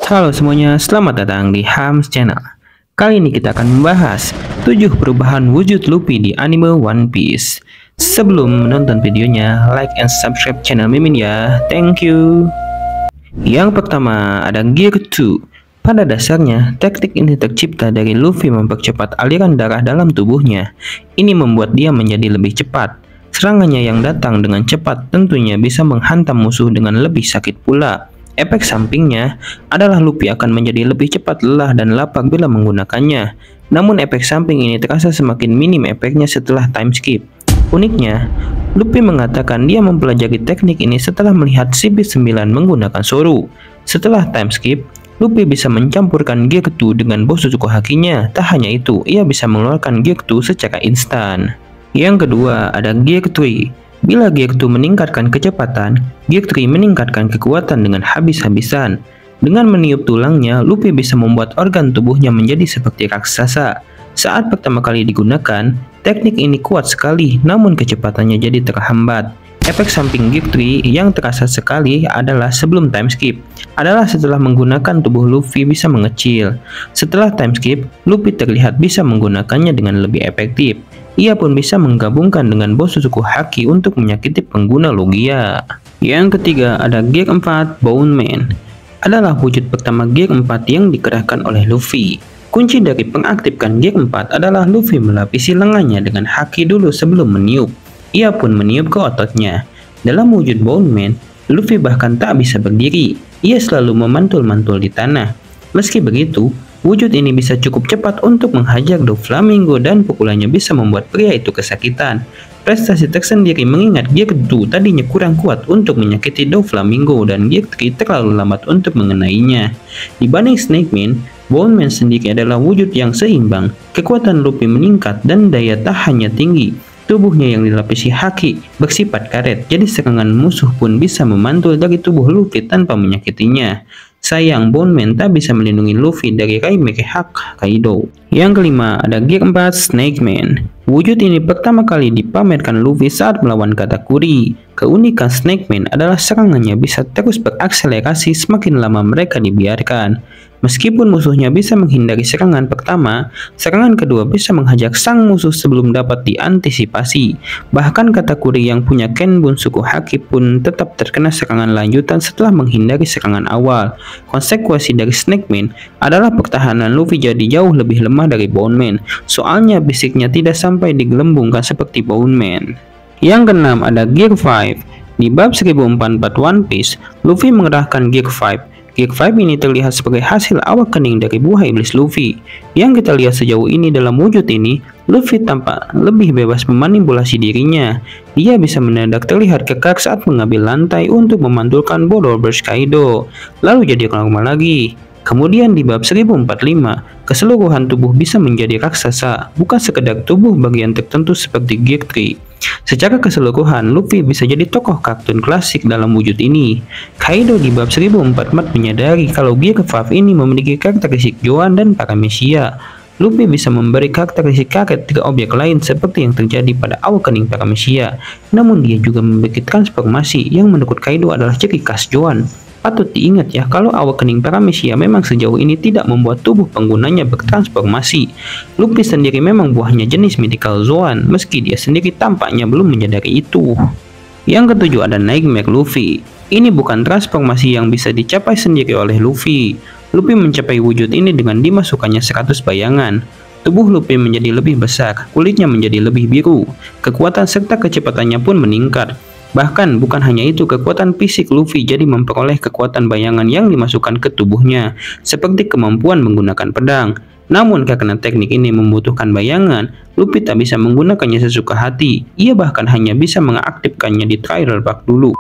Halo semuanya, selamat datang di Hams Channel. Kali ini kita akan membahas 7 perubahan wujud Luffy di anime One Piece. Sebelum menonton videonya, like and subscribe channel Mimin ya. Thank you. Yang pertama ada Gear 2. Pada dasarnya, teknik ini tercipta dari Luffy mempercepat aliran darah dalam tubuhnya. Ini membuat dia menjadi lebih cepat. Serangannya yang datang dengan cepat tentunya bisa menghantam musuh dengan lebih sakit pula. Efek sampingnya adalah Luffy akan menjadi lebih cepat lelah dan lapar bila menggunakannya. Namun efek samping ini terasa semakin minim efeknya setelah time skip. Uniknya, Luffy mengatakan dia mempelajari teknik ini setelah melihat si Beast 9 menggunakan Soru. Setelah time skip, Luffy bisa mencampurkan Gear 2 dengan Bosuzuku Haki-nya. Tak hanya itu, ia bisa mengeluarkan Gear 2 secara instan. Yang kedua ada Gear 3. Bila Gear 2 meningkatkan kecepatan, Gear 3 meningkatkan kekuatan dengan habis-habisan. Dengan meniup tulangnya, Luffy bisa membuat organ tubuhnya menjadi seperti raksasa. Saat pertama kali digunakan, teknik ini kuat sekali, namun kecepatannya jadi terhambat. Efek samping Gear 3 yang terasa sekali adalah sebelum time skip. Adalah setelah menggunakan tubuh Luffy bisa mengecil. Setelah time skip, Luffy terlihat bisa menggunakannya dengan lebih efektif. Ia pun bisa menggabungkan dengan Bosuzuku Haki untuk menyakiti pengguna Logia. Yang ketiga ada Gear 4 Bone Man. Adalah wujud pertama Gear 4 yang dikerahkan oleh Luffy. Kunci dari pengaktifkan Gear 4 adalah Luffy melapisi lengannya dengan haki dulu sebelum meniup. Ia pun meniup ke ototnya. Dalam wujud Bone Man, Luffy bahkan tak bisa berdiri. Ia selalu memantul-mantul di tanah. Meski begitu, wujud ini bisa cukup cepat untuk menghajar Doflamingo dan pukulannya bisa membuat pria itu kesakitan. Prestasi tersendiri mengingat Gear 2 tadinya kurang kuat untuk menyakiti Doflamingo dan Gear 3 terlalu lambat untuk mengenainya. Dibanding Snake Man, Bone Man sendiri adalah wujud yang seimbang. Kekuatan Luffy meningkat dan daya tahannya tinggi. Tubuhnya yang dilapisi haki bersifat karet, jadi serangan musuh pun bisa memantul dari tubuh Luffy tanpa menyakitinya. Sayang, Bone Man tak bisa melindungi Luffy dari Raimeki Hak Kaido. Yang kelima ada Gear 4 Snake Man. Wujud ini pertama kali dipamerkan Luffy saat melawan Katakuri. Keunikan Snake Man adalah serangannya bisa terus berakselerasi semakin lama mereka dibiarkan. Meskipun musuhnya bisa menghindari serangan pertama, serangan kedua bisa menghajar sang musuh sebelum dapat diantisipasi. Bahkan Katakuri yang punya Ken Bunsuku Haki pun tetap terkena serangan lanjutan setelah menghindari serangan awal. Konsekuensi dari Snake Man adalah pertahanan Luffy jadi jauh lebih lemah dari Bone Man. Soalnya fisiknya tidak sampai digelembungkan seperti Bone Man. Yang keenam ada Gear 5. Di bab 1044 One Piece, Luffy mengerahkan Gear 5. Gear 5 ini terlihat sebagai hasil awak kening dari buah iblis Luffy. Yang kita lihat sejauh ini dalam wujud ini, Luffy tampak lebih bebas memanipulasi dirinya. Dia bisa mendadak terlihat kekar saat mengambil lantai untuk memantulkan Bottle Burst Kaido, lalu jadi normal lagi. Kemudian di bab 1045, keseluruhan tubuh bisa menjadi raksasa, bukan sekedar tubuh bagian tertentu seperti Gear 3. Secara keseluruhan, Luffy bisa jadi tokoh kartun klasik dalam wujud ini. Kaido di bab 1044 menyadari kalau Gear 5 ini memiliki karakteristik Zoan dan Paramecia. Luffy bisa memberi karakteristik karet ke objek lain seperti yang terjadi pada Awakening Paramecia. Namun dia juga memiliki transformasi yang menurut Kaido adalah ciri khas Zoan. Patut diingat ya kalau Awakening Paramecia memang sejauh ini tidak membuat tubuh penggunanya bertransformasi. Luffy sendiri memang buahnya jenis Mythical Zoan, meski dia sendiri tampaknya belum menyadari itu. Yang ketujuh ada Nightmare Luffy. Ini bukan transformasi yang bisa dicapai sendiri oleh Luffy. Luffy mencapai wujud ini dengan dimasukkannya 100 bayangan. Tubuh Luffy menjadi lebih besar, kulitnya menjadi lebih biru, kekuatan serta kecepatannya pun meningkat. Bahkan bukan hanya itu, kekuatan fisik Luffy jadi memperoleh kekuatan bayangan yang dimasukkan ke tubuhnya, seperti kemampuan menggunakan pedang. Namun karena teknik ini membutuhkan bayangan, Luffy tak bisa menggunakannya sesuka hati. Ia bahkan hanya bisa mengaktifkannya di Trailer Park dulu.